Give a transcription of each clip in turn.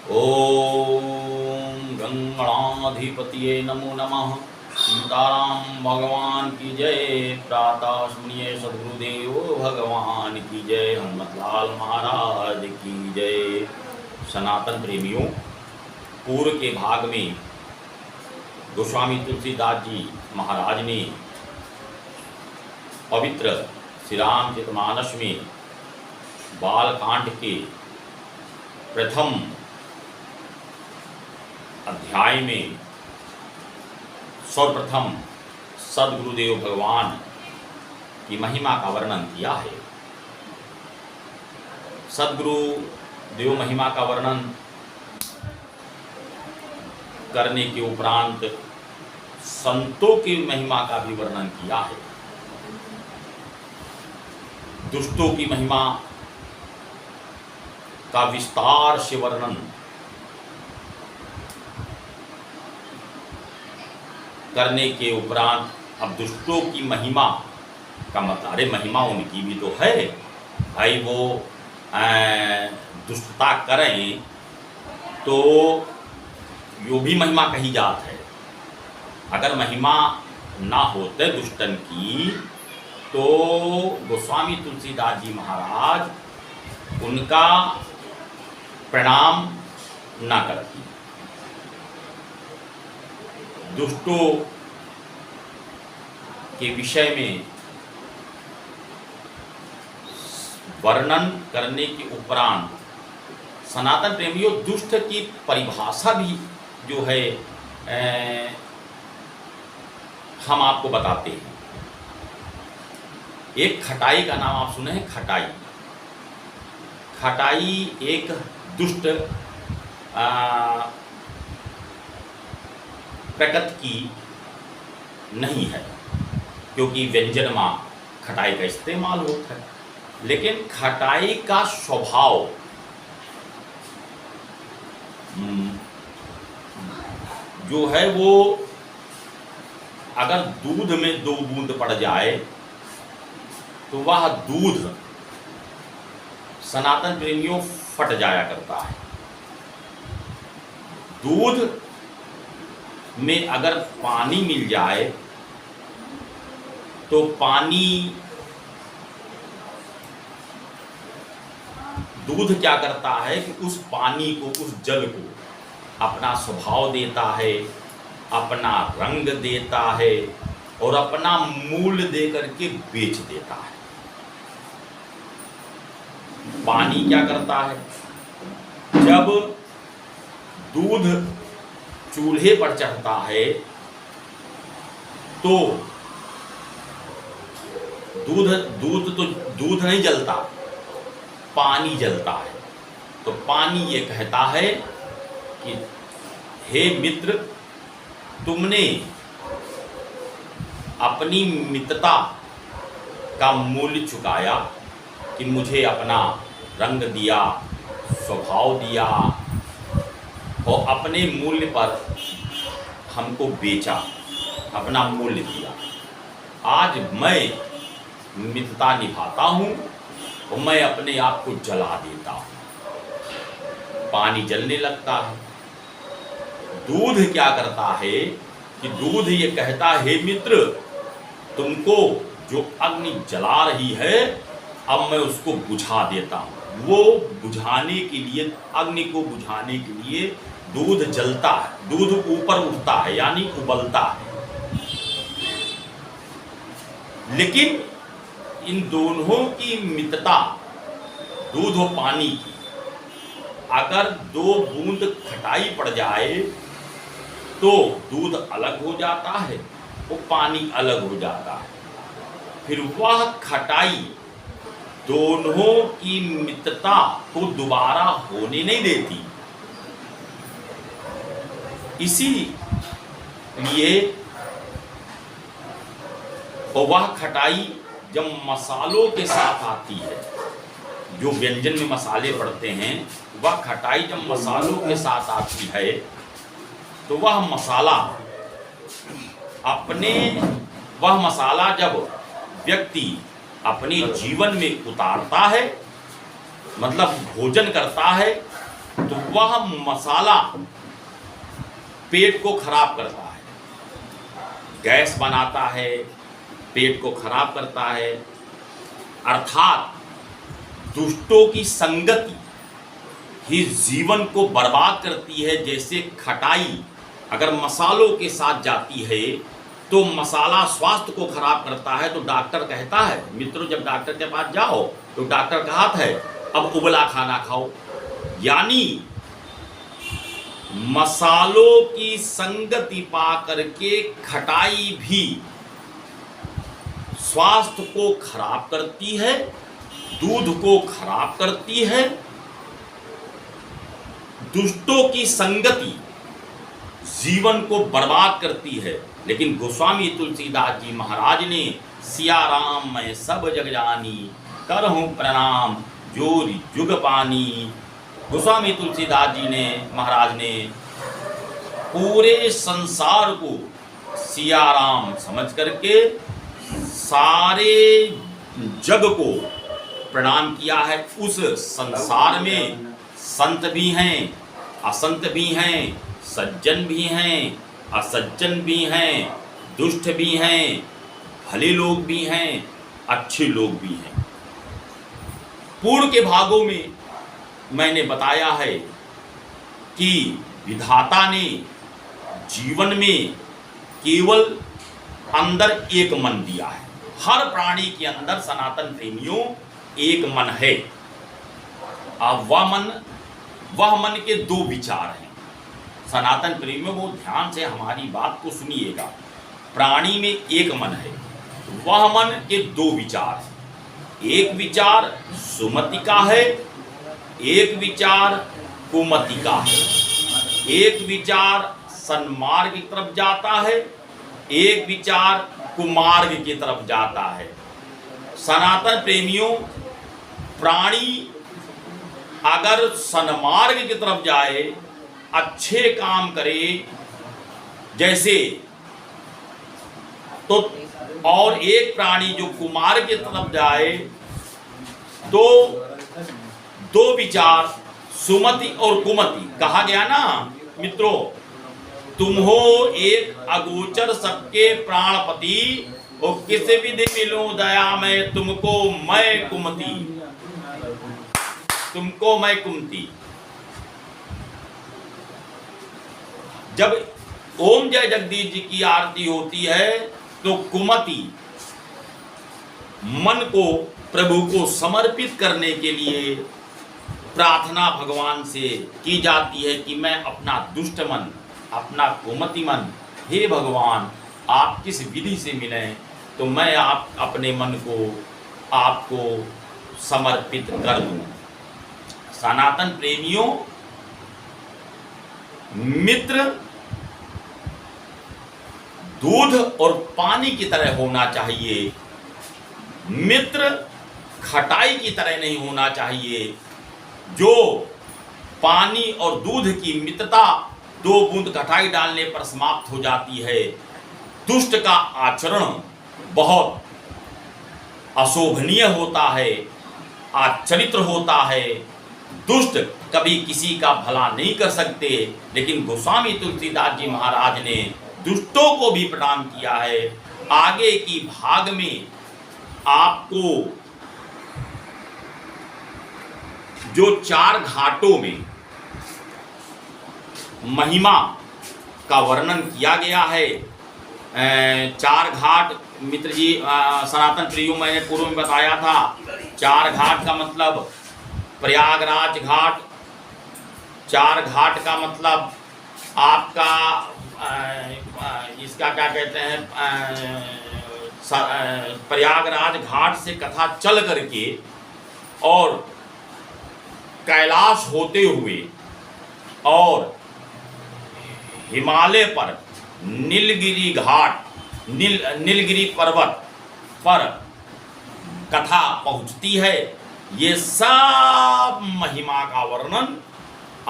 ओम गंगणाधिपतये नमो नमः। सीताराम भगवान की जय। प्रातः सुनिए सद्गुरुदेव भगवान की जय। हनुमतलाल महाराज की जय। सनातन प्रेमियों, पूर्व के भाग में गोस्वामी तुलसीदास जी महाराज ने पवित्र श्री रामचरितमानस में बालकांड के प्रथम अध्याय में सर्वप्रथम सद्गुरुदेव भगवान की महिमा का वर्णन किया है। सद्गुरुदेव महिमा का वर्णन करने के उपरांत संतों की महिमा का भी वर्णन किया है। दुष्टों की महिमा का विस्तार से वर्णन करने के उपरांत अब दुष्टों की महिमा का मतलब, अरे महिमा उनकी भी तो है भाई, वो दुष्टता करें तो यो भी महिमा कही जात है। अगर महिमा ना होते दुष्टन की तो गोस्वामी तुलसीदास जी महाराज उनका प्रणाम ना करती। दुष्टों के विषय में वर्णन करने के उपरांत सनातन प्रेमियों, दुष्ट की परिभाषा भी जो है हम आपको बताते हैं। एक खटाई का नाम आप सुने हैं? खटाई खटाई एक दुष्ट प्रकृति की नहीं है, क्योंकि व्यंजन में खटाई का इस्तेमाल होता है। लेकिन खटाई का स्वभाव जो है वो अगर दूध में 2 बूंद पड़ जाए तो वह दूध सनातन प्रेमियों फट जाया करता है। दूध में अगर पानी मिल जाए तो दूध क्या करता है कि उस पानी को, उस जल को अपना स्वभाव देता है, अपना रंग देता है और अपना मूल्य देकर के बेच देता है। पानी क्या करता है? जब दूध चूल्हे पर चढ़ता है तो दूध नहीं जलता, पानी जलता है। तो पानी ये कहता है कि हे मित्र, तुमने अपनी मित्रता का मूल्य चुकाया कि मुझे अपना रंग दिया, स्वभाव दिया और अपने मूल्य पर हमको बेचा, अपना मूल्य दिया। आज मैं मित्रता निभाता हूँ और मैं अपने आप को जला देता हूँ, पानी जलने लगता है। दूध क्या करता है कि दूध ये कहता है, हे मित्र, तुमको जो अग्नि जला रही है अब मैं उसको बुझा देता हूँ। वो बुझाने के लिए, अग्नि को बुझाने के लिए दूध जलता है, दूध ऊपर उठता है यानी उबलता है। लेकिन इन दोनों की मित्रता, दूध और पानी की, अगर 2 बूंद खटाई पड़ जाए तो दूध अलग हो जाता है और पानी अलग हो जाता है। फिर वह खटाई दोनों की मित्रता को दोबारा होने नहीं देती। इसीलिए वह खटाई जब मसालों के साथ आती है, जो व्यंजन में मसाले पड़ते हैं, वह खटाई जब मसालों के साथ आती है तो वह मसाला जब व्यक्ति अपने जीवन में उतारता है, मतलब भोजन करता है, तो वह मसाला पेट को खराब करता है, गैस बनाता है, पेट को खराब करता है। अर्थात दुष्टों की संगति ही जीवन को बर्बाद करती है। जैसे खटाई अगर मसालों के साथ जाती है तो मसाला स्वास्थ्य को खराब करता है। तो डॉक्टर कहता है, मित्रों, जब डॉक्टर के पास जाओ तो डॉक्टर कहता है अब उबला खाना खाओ। यानी मसालों की संगति पा करके खटाई भी स्वास्थ्य को खराब करती है, दूध को खराब करती है। दुष्टों की संगति जीवन को बर्बाद करती है। लेकिन गोस्वामी तुलसीदास जी महाराज ने सिया राम मैं सब जग जानी, करहूं प्रणाम जोरी जुग पानी। गोस्वामी तुलसीदास जी ने महाराज ने पूरे संसार को सिया राम समझ करके सारे जग को प्रणाम किया है। उस संसार में संत भी हैं, असंत भी हैं, सज्जन भी हैं, असज्जन भी हैं, दुष्ट भी हैं, भले लोग भी हैं, अच्छे लोग भी हैं। पूर्व के भागों में मैंने बताया है कि विधाता ने जीवन में केवल अंदर एक मन दिया है। हर प्राणी के अंदर सनातन प्रेमियों एक मन है। अब वह मन के दो विचार हैं। सनातन प्रेमियों को ध्यान से हमारी बात को सुनिएगा। प्राणी में एक मन है, वह मन के दो विचार हैं। एक विचार सुमति का है, एक विचार कुमति का है। एक विचार सन्मार्ग की तरफ जाता है, एक विचार कुमार्ग की तरफ जाता है। सनातन प्रेमियों, प्राणी अगर सन्मार्ग की तरफ जाए, अच्छे काम करे जैसे, तो और एक प्राणी जो कुमार्ग की तरफ जाए तो दो विचार सुमति और कुमति कहा गया ना मित्रों। तुम हो एक अगोचर सबके प्राणपति, और किसी विधि मिलो दया में तुमको मैं कुमति, तुमको मैं कुमति। जब ओम जय जगदीश जी की आरती होती है तो कुमति मन को प्रभु को समर्पित करने के लिए प्रार्थना भगवान से की जाती है कि मैं अपना दुष्ट मन, अपना कुमति मन, हे भगवान आप किस विधि से मिलें तो मैं आप अपने मन को आपको समर्पित कर दूं। सनातन प्रेमियों, मित्र दूध और पानी की तरह होना चाहिए, मित्र खटाई की तरह नहीं होना चाहिए। जो पानी और दूध की मित्रता दो बूंद खटाई डालने पर समाप्त हो जाती है, दुष्ट का आचरण बहुत अशोभनीय होता है, आचरित्र होता है। दुष्ट कभी किसी का भला नहीं कर सकते, लेकिन गोस्वामी तुलसीदास जी महाराज ने दुष्टों को भी प्रणाम किया है। आगे की भाग में आपको जो 4 घाटों में महिमा का वर्णन किया गया है, 4 घाट मित्र जी सनातन प्रियो मैंने पूर्व में बताया था। 4 घाट का मतलब प्रयागराज घाट, 4 घाट का मतलब आपका इसका क्या कहते हैं, प्रयागराज घाट से कथा चल करके और कैलाश होते हुए और हिमालय पर नीलगिरी घाट, नीलगिरी पर्वत पर कथा पहुंचती है। ये सब महिमा का वर्णन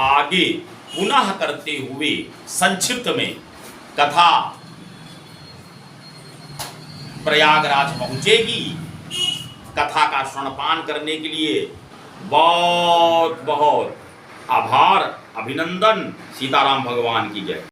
आगे पुनः करते हुए संक्षिप्त में कथा प्रयागराज पहुंचेगी। कथा का श्रवणपान करने के लिए बहुत बहुत आभार, अभिनंदन। सीताराम भगवान की जय।